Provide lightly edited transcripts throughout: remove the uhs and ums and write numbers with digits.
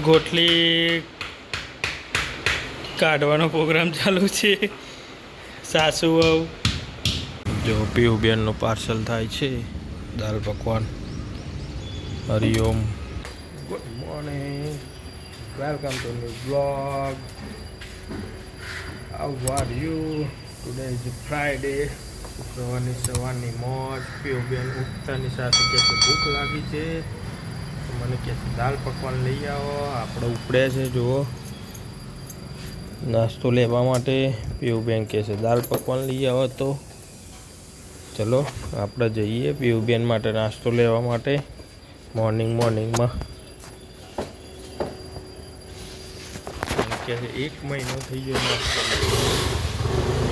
ગોટલી કાઢવાનો પ્રોગ્રામ ચાલુ છે. સાસુ વહુ જો પીયુબેનનું પાર્સલ થાય છે. દાલ પકવાન. હરિઓમ. Good morning. Welcome to new blog. How are you? Today is Friday. શુક્રવારની સવારની મોજ. પીયુબેન ઉઠતાની સાથે કે ભૂખ લાગી છે. મને કહે છે દાલ પકવાન લઈ આવો. આપણે ઉપડ્યા છે જુઓ નાસ્તો લેવા માટે. પીયુબેન કહે છે દાલ પકવાન લઈ આવો. તો ચલો આપણે જઈએ પીયુબેન માટે નાસ્તો લેવા માટે. મોર્નિંગમાં કહે છે 1 મહિનો થઈ ગયો નાસ્તો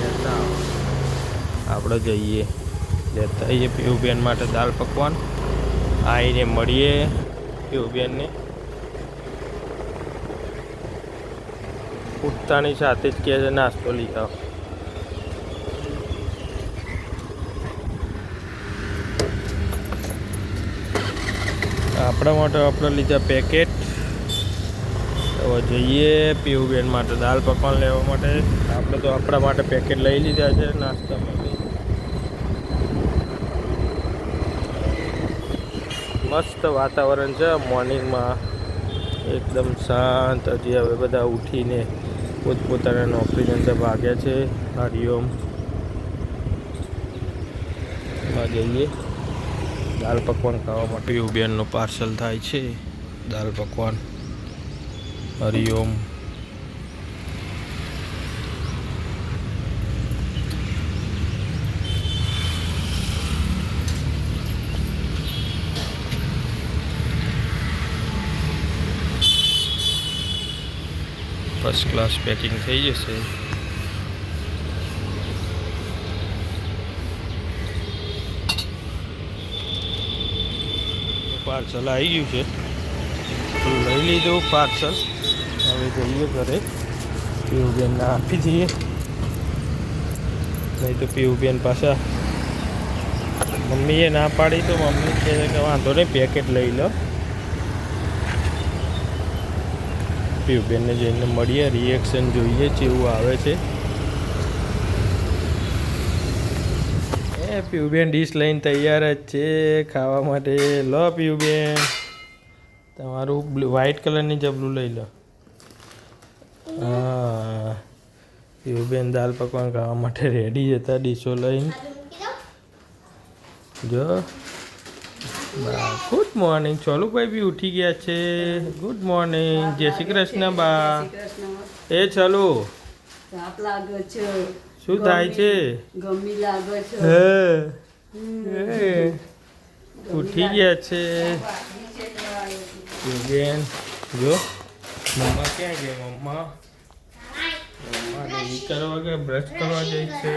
લેતા. આપણે જઈએ લેતા આવીએ પીયુબેન માટે દાલ પકવાન. આવીને મળીએ પીયુબેનને. ઉઠતાની સાથે જ કહે છે નાસ્તો લઈ આવો. આપણા માટે આપણે લીધા પેકેટ. હવે જઈએ પીયુબેન માટે દાલ પકવાન લેવા માટે. આપણે તો આપણા માટે પેકેટ લઈ લીધા છે નાસ્તામાં. મસ્ત વાતાવરણ છે મોર્નિંગમાં. એકદમ શાંત. હજી હવે બધા ઉઠીને પોતપોતાના નોકરીની અંદર ભાગ્યા છે. હરિઓમ જઈએ દાલ પકવાન ખાવા માટે. પીયુબેનનું પાર્સલ થાય છે દાલ પકવાન. હરિઓમ. ફર્સ્ટ ક્લાસ પેકિંગ થઈ જશે. પાર્સલ આવી ગયું છે. લઈ લીધું પાર્સલ. હવે જઈએ ઘરે પીયુબેનને આપી દઈએ. નહીં તો પીયુબેન પાછા મમ્મીએ ના પાડી તો મમ્મી કહે કે વાંધો નહીં પેકેટ લઈ લો. પીયુબેનને જઈને મળીએ. રિએક્શન જોઈએ કેવું આવે છે. પીયુબેન ડીશ લઈને તૈયાર જ છે ખાવા માટે. લો પીયુબેન તમારું વ્હાઈટ કલરની જબલું લઈ લો. હા પીયુબેન દાલ પકવાન ખાવા માટે રેડી હતા ડીશો લઈને. જો ગુડ મોર્નિંગ. ચોલુભાઈ બી ઉઠી ગયા છે. Good morning. જય શ્રી કૃષ્ણ બા. એ ચલો શું થાય છે? ગમી લાગે છે. ઉઠી ગયા છે બેન. જો મમ્મા ક્યાં ગયા? મમ્મા ઈ કરવા ગયા, બ્રશ કરવા જાય છે.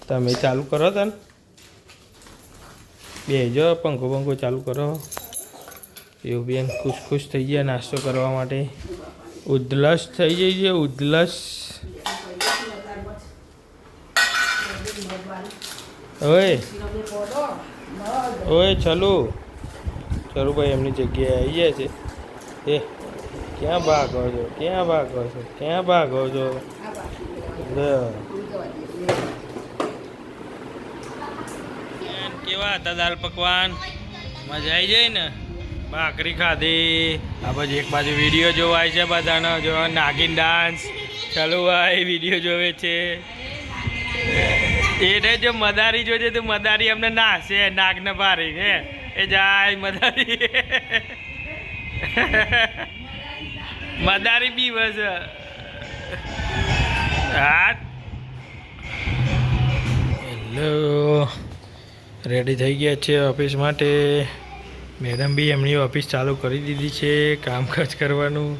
તમે ચાલુ કરો તને બેજો. પંખો ચાલુ કરો. એવું બેન ખુશ થઈ ગયા નાસ્તો કરવા માટે. ઉધલસ થઈ જાય છે. ઉધલસ. ઓય ચલો ભાઈ એમની જગ્યાએ આવી જાય છે. એ ક્યાં ભાગો છો? કેવા હતા દાલ પકવાન? મજા આવી જાય ને? ભાખરી ખાધી. આ બાજુ એક બાજુ વિડીયો જોવાય છે બધાનો. જો નાગિન ડાન્સ ચાલુ ભાઈ વિડીયો જોવે છે. એને જો મદારી જોજે તો મદારી અમને નાશે નાગને ભારી હે એ જાય મદારી. મદારી બી બસ હા. હેલો રેડી થઈ ગયા છે ઓફિસ માટે. મેડમ બી એમની ઓફિસ ચાલુ કરી દીધી છે કામકાજ કરવાનું.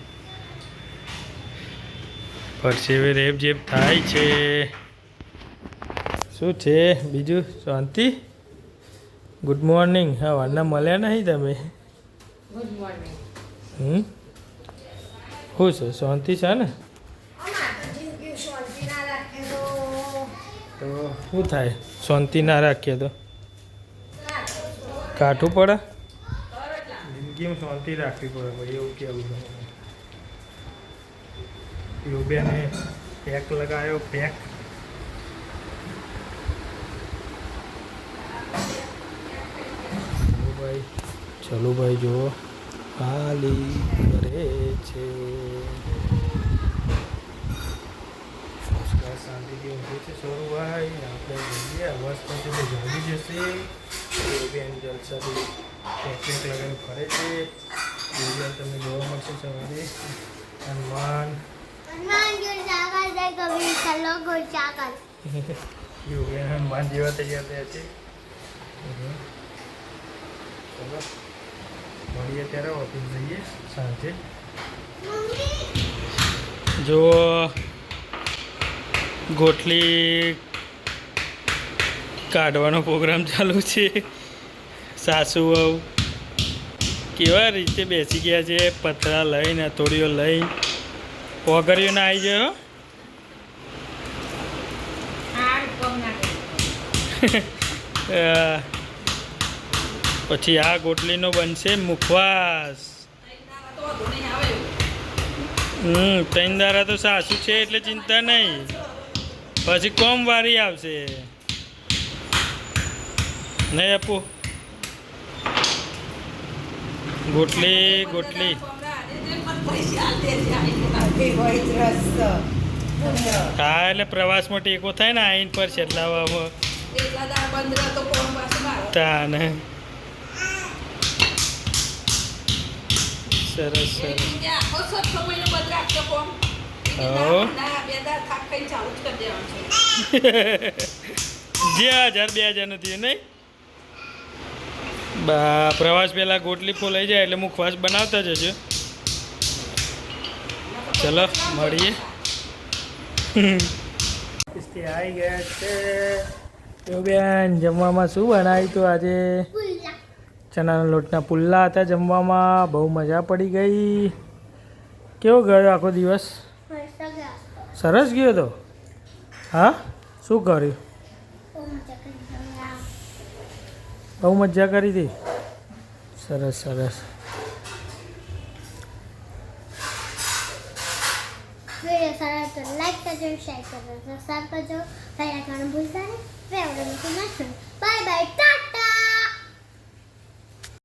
પરસેવે રેબ જેબ થાય છે. શું છે બીજું? શાંતિ? Good morning. હા વારના મળ્યા નહીં તમે? Good morning. શું છે? શાંતિ છે ને? તો શું થાય શાંતિ ના રાખીએ તો? કાઠું પડે? જિંદગીમાં શાંતિ રાખવી પડે ભાઈ, એવું કેવું છે. યોબેને પેક લગાવ્યો, પેક. ચલો ભાઈ જુઓ ખાલી કરે છે. શાંતિથી ઊંઘે છે સોરુભાઈ. આપણે જઈએ અવાજ પછી જાગી જશે. બેન જલસાથી પેક લગાવીને ફરે છે. બેન તમને જોવા મળશે સવારે. હનુમાન બેન હનુમાન જેવા તૈયાર થયા છે. ચલો મળીએ ત્યારે ઓફિસ જઈએ સાંજે. જો ગોટલી કાઢવાનો પ્રોગ્રામ ચાલુ છે. સાસુ વહુ કેવા રીતે બેસી ગયા છે, પતરા લઈને હથોડીઓ લઈને. પોગરીઓ ના આવી જાય. પછી આ ગોટલીનો બનશે મુખવાસ. ત્રણ દારા તો સાસુ છે એટલે ચિંતા નહીં, પછી કોમ વારી આવશે નહીં આપો. ગોટલી ગોટલી હા, એટલે પ્રવાસમાં ટેકો થાય ને આઈન પર છેટલાવામાં. તાને સરસ સરસ. જે 1000-2000 થયું નહીં. પ્રવાસ પહેલાં ગોટલી ફોલાઈ જાય એટલે મુખવાસ બનાવતા જજો. ચલો મળીએ. આવી ગયા છે. તો બેન જમવામાં શું બનાવ્યું હતું આજે? ચણાના લોટના પુલ્લા હતા જમવામાં. બહુ મજા પડી ગઈ. કેવો ગયો આખો દિવસ? સરસ ગયો તો. હા, શું કર્યું? બહુ મજા કરી હતી. સરસ સરસ. વિડીયો સારો તો લાઈક કરજો, શેર કરજો, સબસ્ક્રાઈબ કરજો. લાઈક કરવાનું ભૂલતા નહીં. Bye bye.